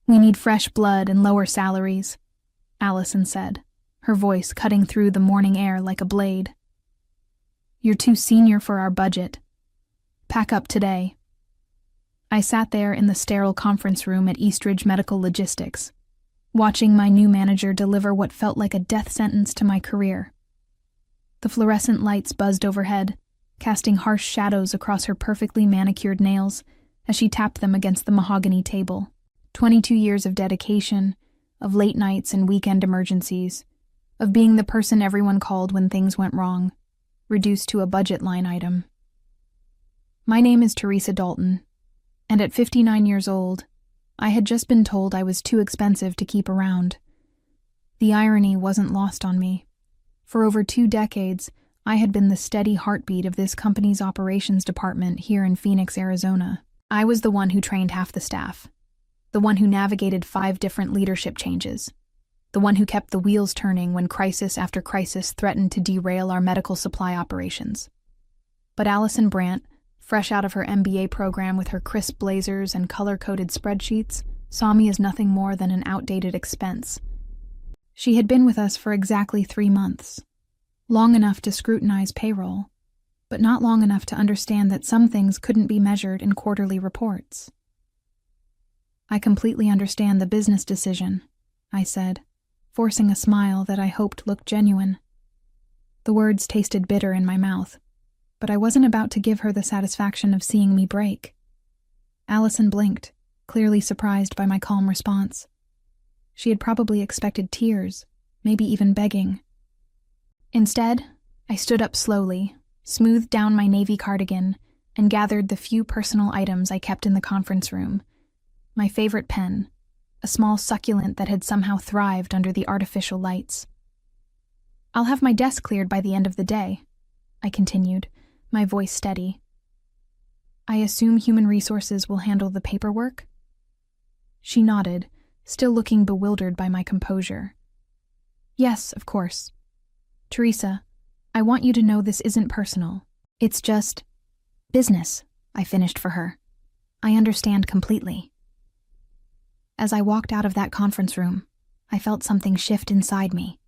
"We need fresh blood and lower salaries," Allison said, her voice cutting through the morning air like a blade. "You're too senior for our budget. Pack up today." I sat there in the sterile conference room at Eastridge Medical Logistics, watching my new manager deliver what felt like a death sentence to my career. The fluorescent lights buzzed overhead, casting harsh shadows across her perfectly manicured nails as she tapped them against the mahogany table. 22 years of dedication, of late nights and weekend emergencies, of being the person everyone called when things went wrong, reduced to a budget line item. My name is Teresa Dalton, and at 59 years old, I had just been told I was too expensive to keep around. The irony wasn't lost on me. For over 2 decades, I had been the steady heartbeat of this company's operations department here in Phoenix, Arizona. I was the one who trained half the staff, the one who navigated 5 different leadership changes, the one who kept the wheels turning when crisis after crisis threatened to derail our medical supply operations. But Allison Brandt, fresh out of her MBA program with her crisp blazers and color-coded spreadsheets, saw me as nothing more than an outdated expense. She had been with us for exactly 3 months, long enough to scrutinize payroll, but not long enough to understand that some things couldn't be measured in quarterly reports. "I completely understand the business decision," I said, forcing a smile that I hoped looked genuine. The words tasted bitter in my mouth, but I wasn't about to give her the satisfaction of seeing me break. Allison blinked, clearly surprised by my calm response. She had probably expected tears, maybe even begging. Instead, I stood up slowly, smoothed down my navy cardigan, and gathered the few personal items I kept in the conference room. My favorite pen, a small succulent that had somehow thrived under the artificial lights. "I'll have my desk cleared by the end of the day," I continued, my voice steady. "I assume human resources will handle the paperwork?" She nodded, still looking bewildered by my composure. "Yes, of course. Teresa, I want you to know this isn't personal. It's just business," I finished for her. "I understand completely." As I walked out of that conference room, I felt something shift inside me.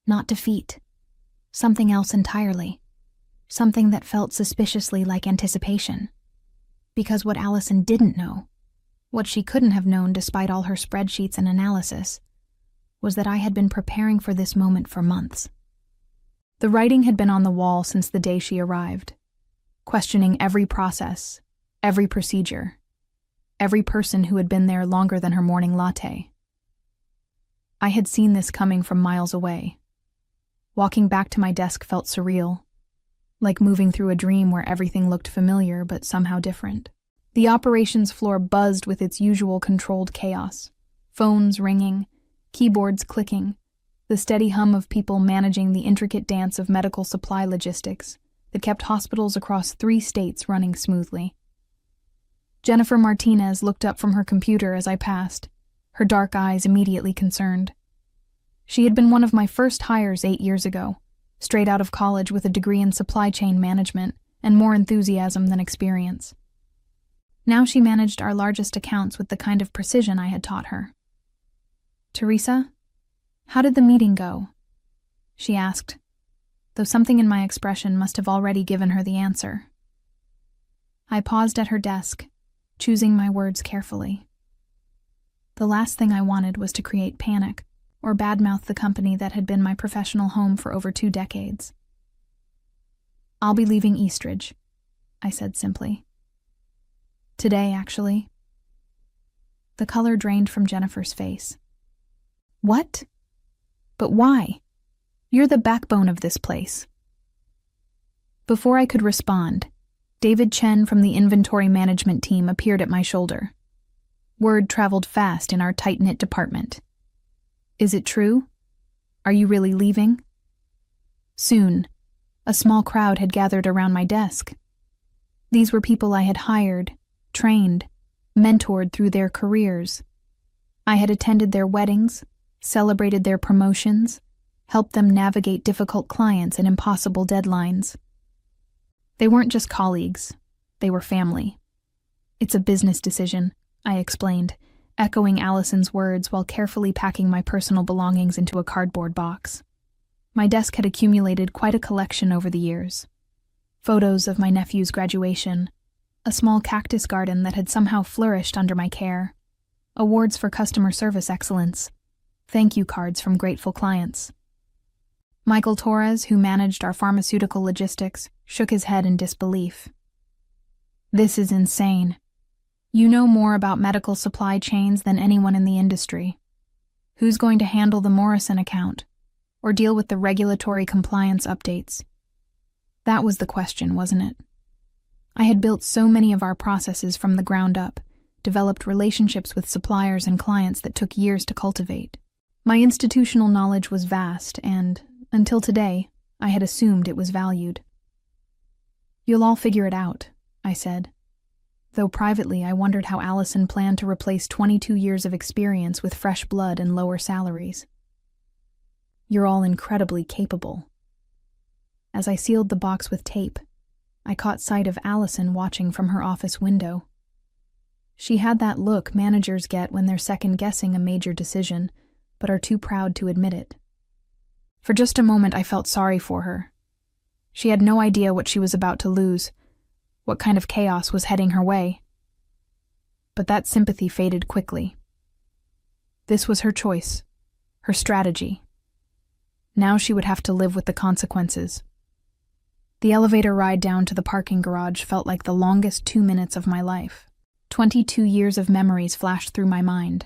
Not defeat. Something else entirely. Something that felt suspiciously like anticipation. Because what Allison didn't know, what she couldn't have known despite all her spreadsheets and analysis, was that I had been preparing for this moment for months. The writing had been on the wall since the day she arrived, questioning every process, every procedure, every person who had been there longer than her morning latte. I had seen this coming from miles away. Walking back to my desk felt surreal, like moving through a dream where everything looked familiar but somehow different. The operations floor buzzed with its usual controlled chaos, phones ringing, keyboards clicking, the steady hum of people managing the intricate dance of medical supply logistics that kept hospitals across 3 states running smoothly. Jennifer Martinez looked up from her computer as I passed, her dark eyes immediately concerned. She had been one of my first hires 8 years ago, straight out of college with a degree in supply chain management and more enthusiasm than experience. Now she managed our largest accounts with the kind of precision I had taught her. "Teresa, how did the meeting go?" she asked, though something in my expression must have already given her the answer. I paused at her desk, choosing my words carefully. The last thing I wanted was to create panic or badmouth the company that had been my professional home for over 2 decades. "I'll be leaving Eastridge," I said simply. "Today, actually." The color drained from Jennifer's face. "What? But why? You're the backbone of this place." Before I could respond, David Chen from the inventory management team appeared at my shoulder. Word traveled fast in our tight-knit department. "Is it true? Are you really leaving?" Soon, a small crowd had gathered around my desk. These were people I had hired, trained, mentored through their careers. I had attended their weddings, celebrated their promotions, helped them navigate difficult clients and impossible deadlines. They weren't just colleagues, they were family. "It's a business decision," I explained, echoing Allison's words while carefully packing my personal belongings into a cardboard box. My desk had accumulated quite a collection over the years. Photos of my nephew's graduation, a small cactus garden that had somehow flourished under my care, awards for customer service excellence, thank you cards from grateful clients. Michael Torres, who managed our pharmaceutical logistics, shook his head in disbelief. This is insane. You know more about medical supply chains than anyone in the industry. Who's going to handle the Morrison account, or deal with the regulatory compliance updates? That was the question, wasn't it? I had built so many of our processes from the ground up, developed relationships with suppliers and clients that took years to cultivate. My institutional knowledge was vast and, until today, I had assumed it was valued. You'll all figure it out, I said. Though privately I wondered how Allison planned to replace 22 years of experience with fresh blood and lower salaries. You're all incredibly capable. As I sealed the box with tape, I caught sight of Allison watching from her office window. She had that look managers get when they're second-guessing a major decision, but are too proud to admit it. For just a moment I felt sorry for her. She had no idea what she was about to lose, what kind of chaos was heading her way. But that sympathy faded quickly. This was her choice, her strategy. Now she would have to live with the consequences. The elevator ride down to the parking garage felt like the longest 2 minutes of my life. 22 years of memories flashed through my mind.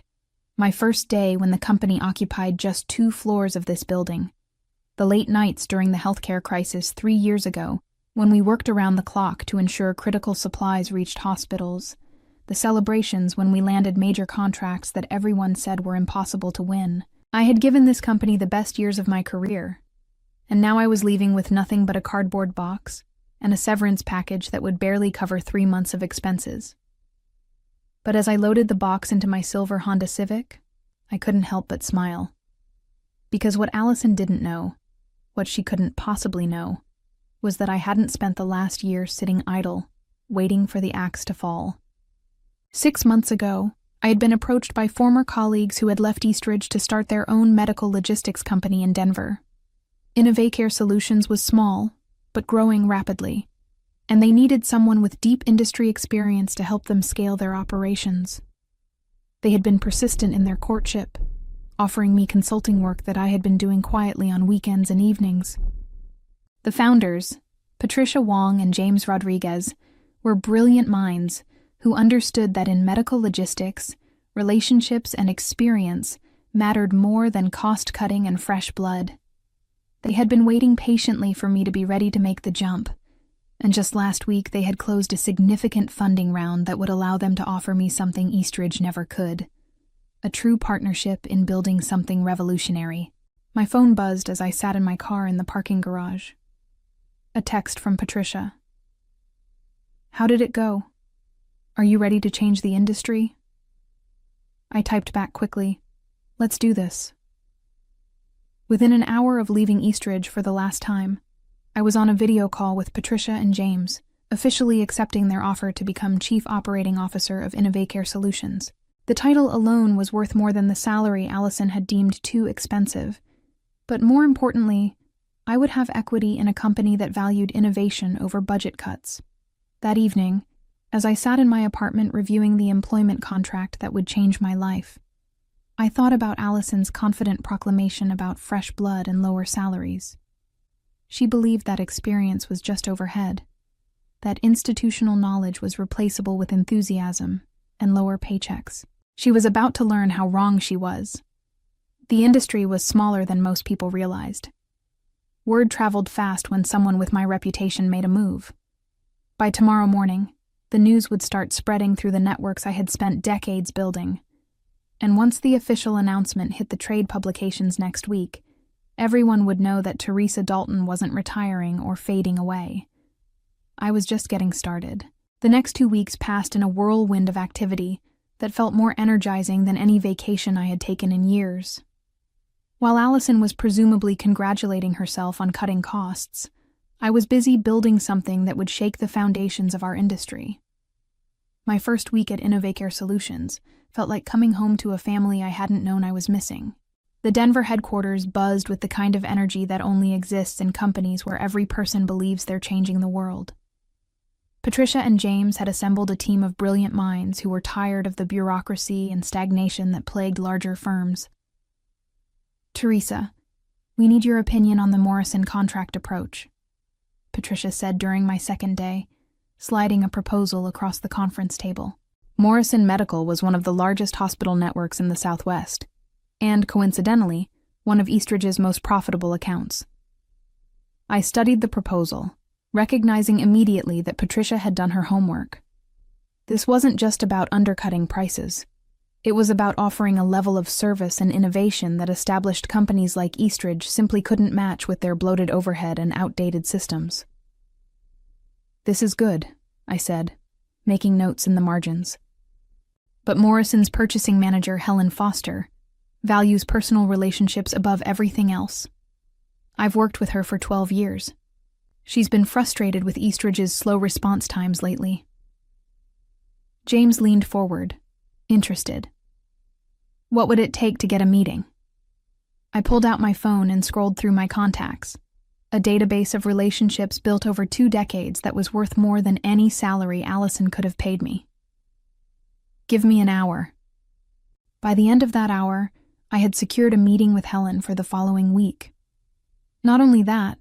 My first day when the company occupied just 2 floors of this building. The late nights during the healthcare crisis 3 years ago, when we worked around the clock to ensure critical supplies reached hospitals. The celebrations when we landed major contracts that everyone said were impossible to win. I had given this company the best years of my career, and now I was leaving with nothing but a cardboard box and a severance package that would barely cover 3 months of expenses. But as I loaded the box into my silver Honda Civic, I couldn't help but smile. Because what Allison didn't know, what she couldn't possibly know, was that I hadn't spent the last year sitting idle, waiting for the axe to fall. 6 months ago, I had been approached by former colleagues who had left Eastridge to start their own medical logistics company in Denver. Innovacare Solutions was small, but growing rapidly, and they needed someone with deep industry experience to help them scale their operations. They had been persistent in their courtship, offering me consulting work that I had been doing quietly on weekends and evenings. The founders, Patricia Wong and James Rodriguez, were brilliant minds who understood that in medical logistics, relationships and experience mattered more than cost-cutting and fresh blood. They had been waiting patiently for me to be ready to make the jump, and just last week they had closed a significant funding round that would allow them to offer me something Eastridge never could. A true partnership in building something revolutionary. My phone buzzed as I sat in my car in the parking garage. A text from Patricia. How did it go? Are you ready to change the industry? I typed back quickly, let's do this. Within an hour of leaving Eastridge for the last time, I was on a video call with Patricia and James, officially accepting their offer to become Chief Operating Officer of Innovacare Solutions. The title alone was worth more than the salary Allison had deemed too expensive, but more importantly, I would have equity in a company that valued innovation over budget cuts. That evening, as I sat in my apartment reviewing the employment contract that would change my life, I thought about Allison's confident proclamation about fresh blood and lower salaries. She believed that experience was just overhead, that institutional knowledge was replaceable with enthusiasm and lower paychecks. She was about to learn how wrong she was. The industry was smaller than most people realized. Word traveled fast when someone with my reputation made a move. By tomorrow morning, the news would start spreading through the networks I had spent decades building. And once the official announcement hit the trade publications next week, everyone would know that Teresa Dalton wasn't retiring or fading away. I was just getting started. The next 2 weeks passed in a whirlwind of activity that felt more energizing than any vacation I had taken in years. While Allison was presumably congratulating herself on cutting costs, I was busy building something that would shake the foundations of our industry. My first week at Innovacare Solutions felt like coming home to a family I hadn't known I was missing. The Denver headquarters buzzed with the kind of energy that only exists in companies where every person believes they're changing the world. Patricia and James had assembled a team of brilliant minds who were tired of the bureaucracy and stagnation that plagued larger firms. "Teresa, we need your opinion on the Morrison contract approach," Patricia said during my second day, sliding a proposal across the conference table. Morrison Medical was one of the largest hospital networks in the Southwest, and, coincidentally, one of Eastridge's most profitable accounts. I studied the proposal, recognizing immediately that Patricia had done her homework. This wasn't just about undercutting prices. It was about offering a level of service and innovation that established companies like Eastridge simply couldn't match with their bloated overhead and outdated systems. "This is good," I said, making notes in the margins. But Morrison's purchasing manager, Helen Foster, values personal relationships above everything else. I've worked with her for 12 years. She's been frustrated with Eastridge's slow response times lately. James leaned forward, interested. "What would it take to get a meeting?" I pulled out my phone and scrolled through my contacts, a database of relationships built over 2 decades that was worth more than any salary Allison could have paid me. "Give me an hour." By the end of that hour, I had secured a meeting with Helen for the following week. Not only that,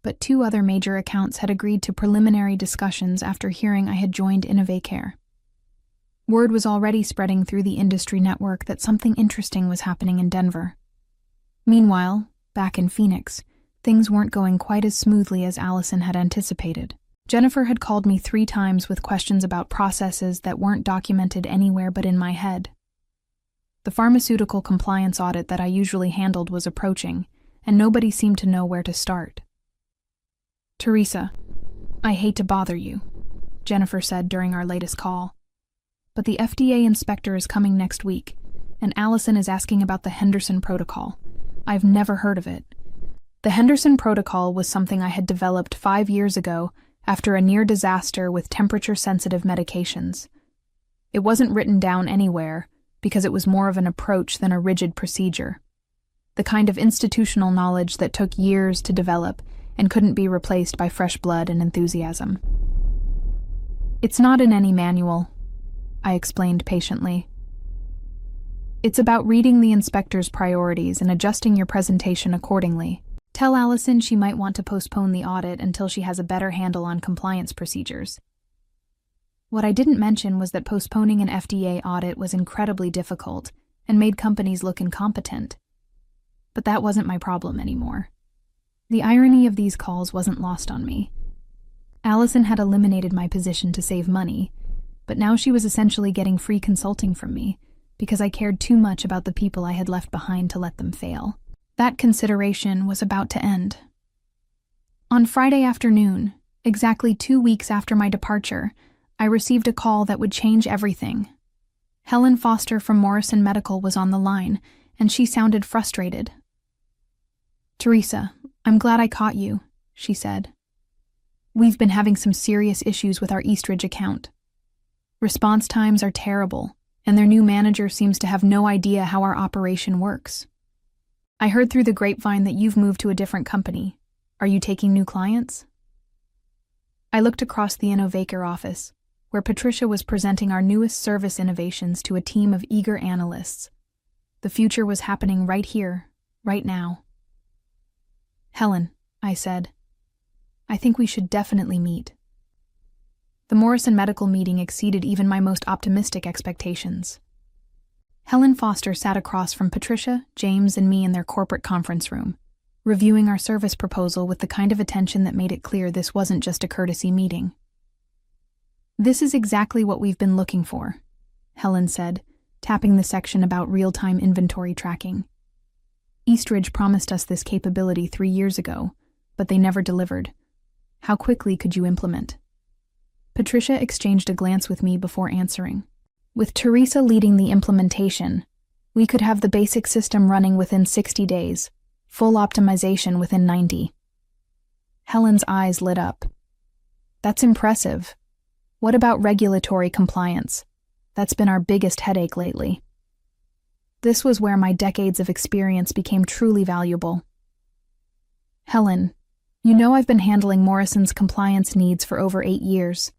but 2 other major accounts had agreed to preliminary discussions after hearing I had joined Innovacare. Word was already spreading through the industry network that something interesting was happening in Denver. Meanwhile, back in Phoenix, things weren't going quite as smoothly as Allison had anticipated. Jennifer had called me 3 times with questions about processes that weren't documented anywhere but in my head. The pharmaceutical compliance audit that I usually handled was approaching, and nobody seemed to know where to start. "Teresa, I hate to bother you," Jennifer said during our latest call, "but the FDA inspector is coming next week, and Allison is asking about the Henderson Protocol. I've never heard of it." The Henderson Protocol was something I had developed 5 years ago after a near disaster with temperature-sensitive medications. It wasn't written down anywhere because it was more of an approach than a rigid procedure, the kind of institutional knowledge that took years to develop and couldn't be replaced by fresh blood and enthusiasm. "It's not in any manual," I explained patiently. "It's about reading the inspector's priorities and adjusting your presentation accordingly. Tell Allison she might want to postpone the audit until she has a better handle on compliance procedures." What I didn't mention was that postponing an FDA audit was incredibly difficult and made companies look incompetent. But that wasn't my problem anymore. The irony of these calls wasn't lost on me. Allison had eliminated my position to save money, but now she was essentially getting free consulting from me because I cared too much about the people I had left behind to let them fail. That consideration was about to end. On Friday afternoon, exactly 2 weeks after my departure, I received a call that would change everything. Helen Foster from Morrison Medical was on the line, and she sounded frustrated. "Teresa, I'm glad I caught you," she said. "We've been having some serious issues with our Eastridge account. Response times are terrible, and their new manager seems to have no idea how our operation works. I heard through the grapevine that you've moved to a different company. Are you taking new clients?" I looked across the Innovacare office, where Patricia was presenting our newest service innovations to a team of eager analysts. The future was happening right here, right now. "Helen," I said, "I think we should definitely meet." The Morrison Medical meeting exceeded even my most optimistic expectations. Helen Foster sat across from Patricia, James, and me in their corporate conference room, reviewing our service proposal with the kind of attention that made it clear this wasn't just a courtesy meeting. "This is exactly what we've been looking for," Helen said, tapping the section about real-time inventory tracking. "Eastridge promised us this capability 3 years ago, but they never delivered. How quickly could you implement?" Patricia exchanged a glance with me before answering. "With Teresa leading the implementation, we could have the basic system running within 60 days, full optimization within 90. Helen's eyes lit up. "That's impressive. What about regulatory compliance? That's been our biggest headache lately. This was where my decades of experience became truly valuable. Helen, you know I've been handling Morrison's compliance needs for over 8 years.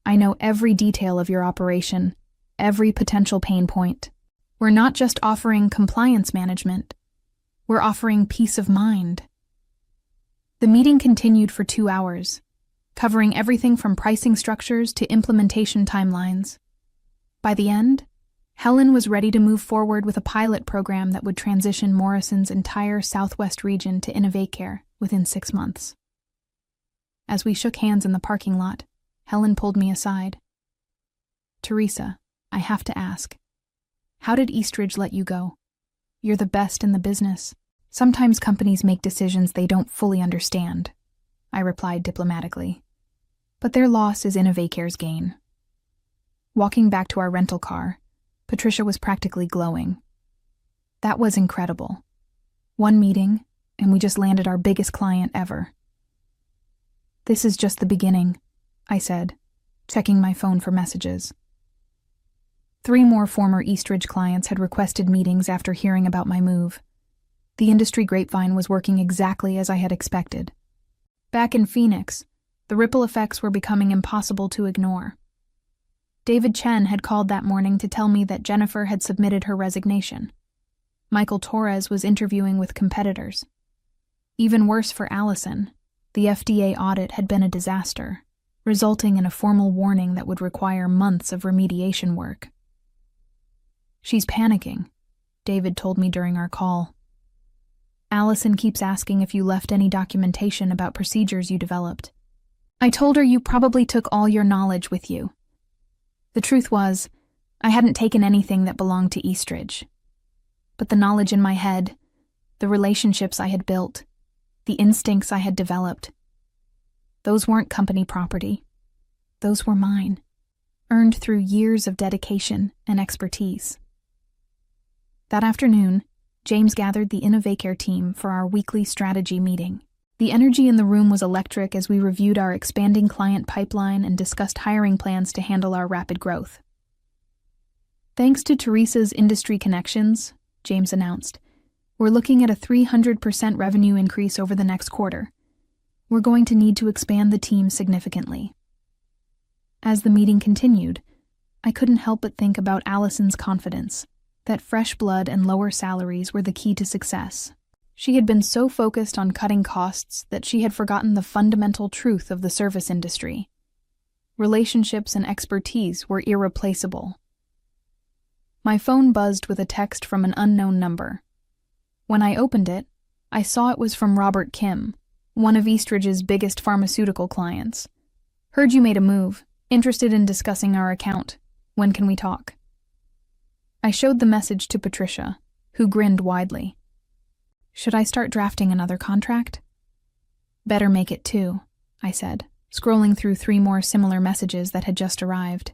I know every detail of your operation, every potential pain point. We're not just offering compliance management. We're offering peace of mind. The meeting continued for 2 hours, covering everything from pricing structures to implementation timelines. By the end, Helen was ready to move forward with a pilot program that would transition Morrison's entire Southwest region to InnovateCare within 6 months. As we shook hands in the parking lot, Helen pulled me aside. Teresa, I have to ask, how did Eastridge let you go? You're the best in the business. Sometimes companies make decisions they don't fully understand, I replied diplomatically. But their loss is InnovateCare's gain. Walking back to our rental car, Patricia was practically glowing. That was incredible. 1 meeting, and we just landed our biggest client ever. This is just the beginning, I said, checking my phone for messages. 3 more former Eastridge clients had requested meetings after hearing about my move. The industry grapevine was working exactly as I had expected. Back in Phoenix, the ripple effects were becoming impossible to ignore. David Chen had called that morning to tell me that Jennifer had submitted her resignation. Michael Torres was interviewing with competitors. Even worse for Allison, the FDA audit had been a disaster, resulting in a formal warning that would require months of remediation work. She's panicking, David told me during our call. Allison keeps asking if you left any documentation about procedures you developed. I told her you probably took all your knowledge with you. The truth was, I hadn't taken anything that belonged to Eastridge. But the knowledge in my head, the relationships I had built, the instincts I had developed, those weren't company property. Those were mine, earned through years of dedication and expertise. That afternoon, James gathered the InnovateCare team for our weekly strategy meeting. The energy in the room was electric as we reviewed our expanding client pipeline and discussed hiring plans to handle our rapid growth. Thanks to Teresa's industry connections, James announced, we're looking at a 300% revenue increase over the next quarter. We're going to need to expand the team significantly. As the meeting continued, I couldn't help but think about Allison's confidence, that fresh blood and lower salaries were the key to success. She had been so focused on cutting costs that she had forgotten the fundamental truth of the service industry. Relationships and expertise were irreplaceable. My phone buzzed with a text from an unknown number. When I opened it, I saw it was from Robert Kim, one of Eastridge's biggest pharmaceutical clients. Heard you made a move. Interested in discussing our account. When can we talk? I showed the message to Patricia, who grinned widely. Should I start drafting another contract? Better make it 2, I said, scrolling through 3 more similar messages that had just arrived.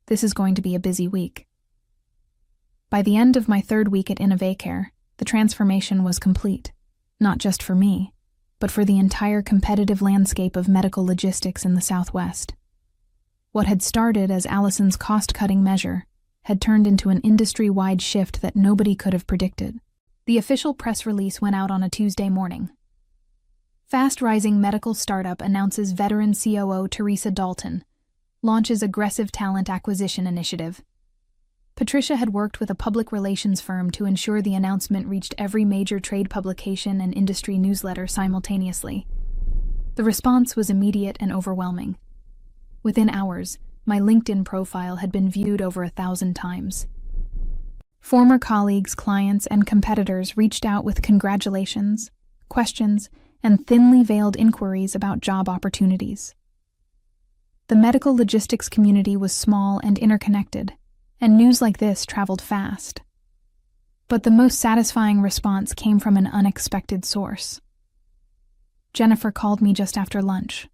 This is going to be a busy week. By the end of my 3rd week at InnovateCare, the transformation was complete, not just for me, but for the entire competitive landscape of medical logistics in the Southwest. What had started as Allison's cost-cutting measure had turned into an industry-wide shift that nobody could have predicted. The official press release went out on a Tuesday morning. Fast-rising medical startup announces veteran COO Teresa Dalton launches aggressive talent acquisition initiative. Patricia had worked with a public relations firm to ensure the announcement reached every major trade publication and industry newsletter simultaneously. The response was immediate and overwhelming. Within hours, my LinkedIn profile had been viewed over 1,000 times. Former colleagues, clients, and competitors reached out with congratulations, questions, and thinly veiled inquiries about job opportunities. The medical logistics community was small and interconnected, and news like this traveled fast. But the most satisfying response came from an unexpected source. Jennifer called me just after lunch,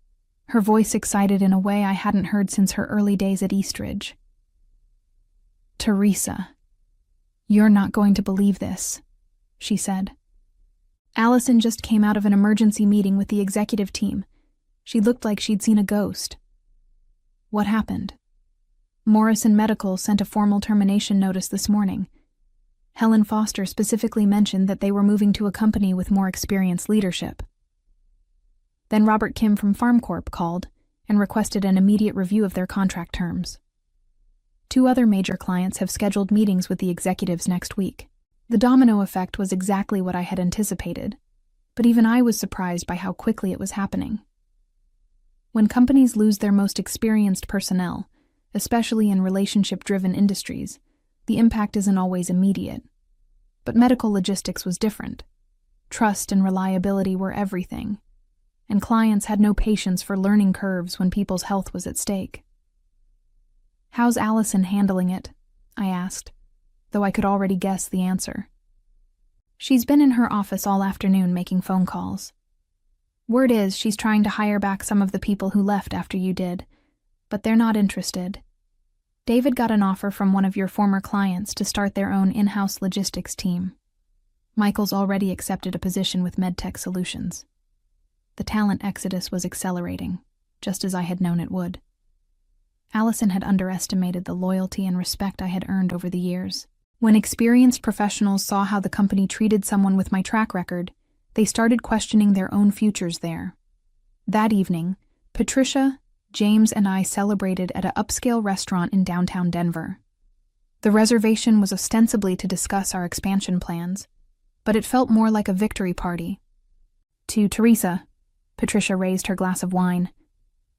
her voice excited in a way I hadn't heard since her early days at Eastridge. Teresa, you're not going to believe this, she said. Allison just came out of an emergency meeting with the executive team. She looked like she'd seen a ghost. What happened? Morrison Medical sent a formal termination notice this morning. Helen Foster specifically mentioned that they were moving to a company with more experienced leadership. Then Robert Kim from FarmCorp called and requested an immediate review of their contract terms. 2 other major clients have scheduled meetings with the executives next week. The domino effect was exactly what I had anticipated, but even I was surprised by how quickly it was happening. When companies lose their most experienced personnel, especially in relationship-driven industries, the impact isn't always immediate. But medical logistics was different. Trust and reliability were everything, and clients had no patience for learning curves when people's health was at stake. "How's Allison handling it?" I asked, though I could already guess the answer. "She's been in her office all afternoon making phone calls. Word is she's trying to hire back some of the people who left after you did, but they're not interested. David got an offer from one of your former clients to start their own in-house logistics team. Michael's already accepted a position with MedTech Solutions." The talent exodus was accelerating, just as I had known it would. Allison had underestimated the loyalty and respect I had earned over the years. When experienced professionals saw how the company treated someone with my track record, they started questioning their own futures there. That evening, Patricia, James, and I celebrated at an upscale restaurant in downtown Denver. The reservation was ostensibly to discuss our expansion plans, but it felt more like a victory party. "To Teresa," Patricia raised her glass of wine,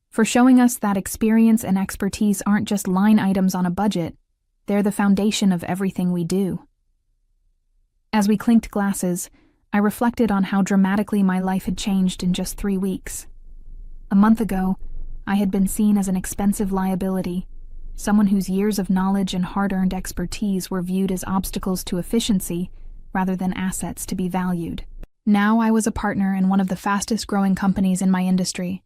"for showing us that experience and expertise aren't just line items on a budget, they're the foundation of everything we do." As we clinked glasses, I reflected on how dramatically my life had changed in just 3 weeks. A month ago, I had been seen as an expensive liability, someone whose years of knowledge and hard-earned expertise were viewed as obstacles to efficiency rather than assets to be valued. Now I was a partner in one of the fastest-growing companies in my industry,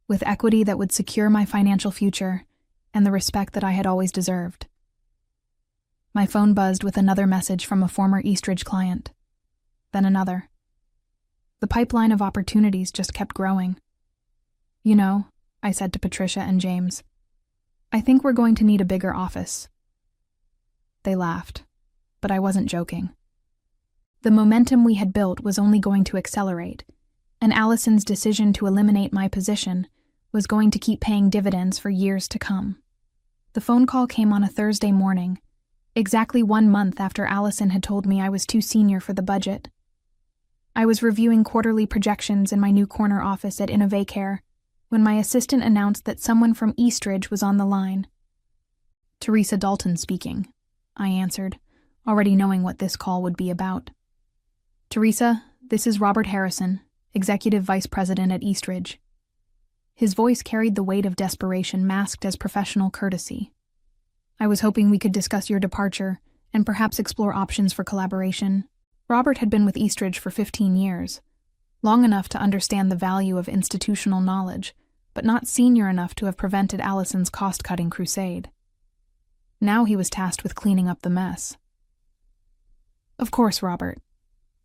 with equity that would secure my financial future and the respect that I had always deserved. My phone buzzed with another message from a former Eastridge client. Then another. The pipeline of opportunities just kept growing. "You know," I said to Patricia and James, "I think we're going to need a bigger office." They laughed, but I wasn't joking. The momentum we had built was only going to accelerate, and Allison's decision to eliminate my position was going to keep paying dividends for years to come. The phone call came on a Thursday morning, exactly 1 month after Allison had told me I was too senior for the budget. I was reviewing quarterly projections in my new corner office at InnovaCare when my assistant announced that someone from Eastridge was on the line. "Teresa Dalton speaking," I answered, already knowing what this call would be about. "Teresa, this is Robert Harrison, Executive Vice President at Eastridge." His voice carried the weight of desperation masked as professional courtesy. "I was hoping we could discuss your departure and perhaps explore options for collaboration." Robert had been with Eastridge for 15 years, long enough to understand the value of institutional knowledge, but not senior enough to have prevented Allison's cost-cutting crusade. Now he was tasked with cleaning up the mess. "Of course, Robert.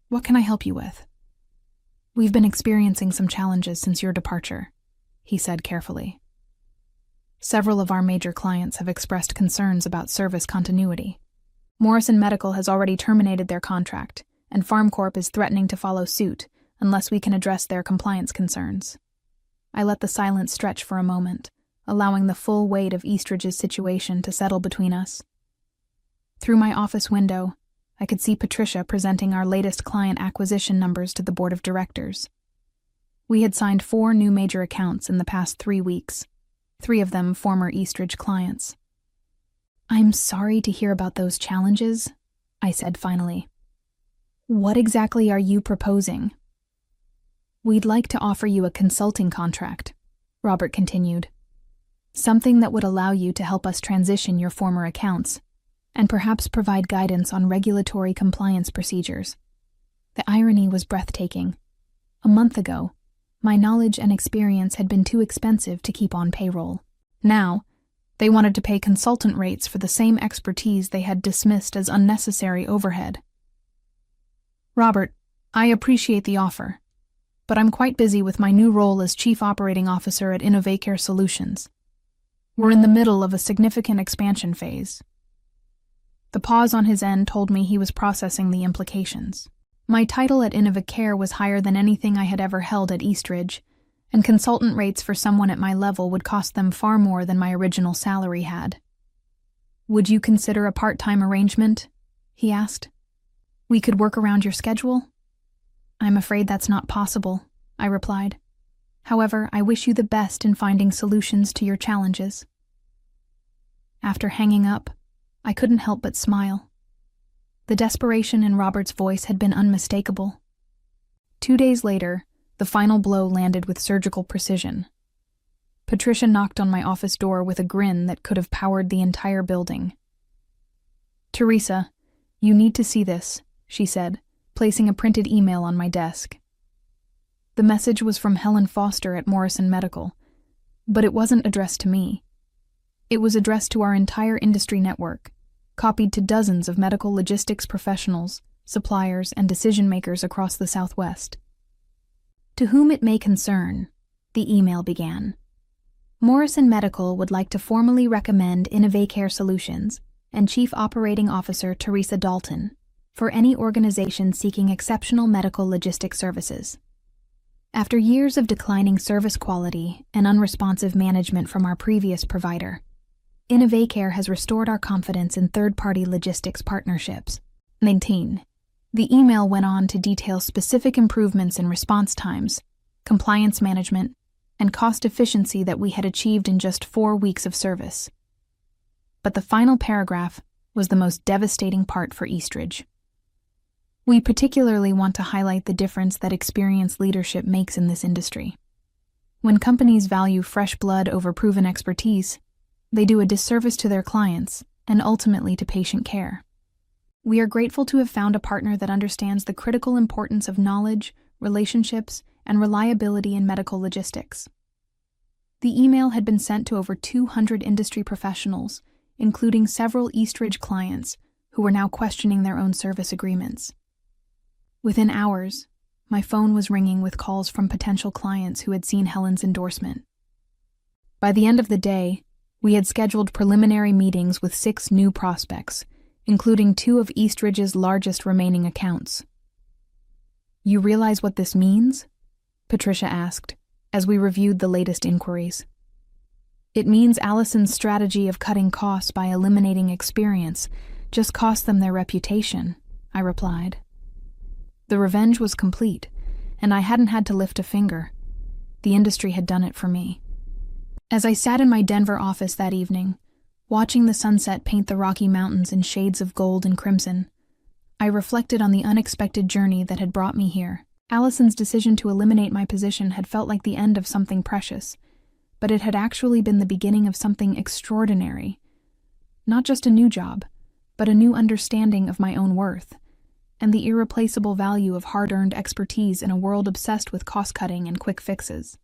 What can I help you with?" "We've been experiencing some challenges since your departure," he said carefully. "Several of our major clients have expressed concerns about service continuity. Morrison Medical has already terminated their contract, and FarmCorp is threatening to follow suit unless we can address their compliance concerns." I let the silence stretch for a moment, allowing the full weight of Eastridge's situation to settle between us. Through my office window, I could see Patricia presenting our latest client acquisition numbers to the board of directors. We had signed 4 new major accounts in the past 3 weeks, 3 of them former Eastridge clients. "I'm sorry to hear about those challenges," I said finally. "What exactly are you proposing?" "We'd like to offer you a consulting contract," Robert continued. "Something that would allow you to help us transition your former accounts, and perhaps provide guidance on regulatory compliance procedures." The irony was breathtaking. A month ago, my knowledge and experience had been too expensive to keep on payroll. Now, they wanted to pay consultant rates for the same expertise they had dismissed as unnecessary overhead. "Robert, I appreciate the offer, but I'm quite busy with my new role as Chief Operating Officer at InnovaCare Solutions. We're in the middle of a significant expansion phase. The pause on his end told me he was processing the implications. My title at Innovacare was higher than anything I had ever held at Eastridge, and consultant rates for someone at my level would cost them far more than my original salary had. "Would you consider a part-time arrangement?" he asked. "We could work around your schedule?" "I'm afraid that's not possible," I replied. "However, I wish you the best in finding solutions to your challenges." After hanging up, I couldn't help but smile. The desperation in Robert's voice had been unmistakable. 2 days later, the final blow landed with surgical precision. Patricia knocked on my office door with a grin that could have powered the entire building. "Teresa, you need to see this," she said, placing a printed email on my desk. The message was from Helen Foster at Morrison Medical, but it wasn't addressed to me. It was addressed to our entire industry network, copied to dozens of medical logistics professionals, suppliers, and decision-makers across the Southwest. "To whom it may concern," the email began, "Morrison Medical would like to formally recommend Innovacare Solutions and Chief Operating Officer Teresa Dalton for any organization seeking exceptional medical logistics services. After years of declining service quality and unresponsive management from our previous provider, Innovacare has restored our confidence in third-party logistics partnerships. 19. The email went on to detail specific improvements in response times, compliance management, and cost efficiency that we had achieved in just 4 weeks of service. But the final paragraph was the most devastating part for Eastridge. "We particularly want to highlight the difference that experienced leadership makes in this industry. When companies value fresh blood over proven expertise, they do a disservice to their clients and ultimately to patient care. We are grateful to have found a partner that understands the critical importance of knowledge, relationships, and reliability in medical logistics." The email had been sent to over 200 industry professionals, including several Eastridge clients who were now questioning their own service agreements. Within hours, my phone was ringing with calls from potential clients who had seen Helen's endorsement. By the end of the day, we had scheduled preliminary meetings with 6 new prospects, including 2 of Eastridge's largest remaining accounts. "You realize what this means?" Patricia asked, as we reviewed the latest inquiries. "It means Allison's strategy of cutting costs by eliminating experience just cost them their reputation," I replied. The revenge was complete, and I hadn't had to lift a finger. The industry had done it for me. As I sat in my Denver office that evening, watching the sunset paint the Rocky Mountains in shades of gold and crimson, I reflected on the unexpected journey that had brought me here. Allison's decision to eliminate my position had felt like the end of something precious, but it had actually been the beginning of something extraordinary. Not just a new job, but a new understanding of my own worth, and the irreplaceable value of hard-earned expertise in a world obsessed with cost-cutting and quick fixes.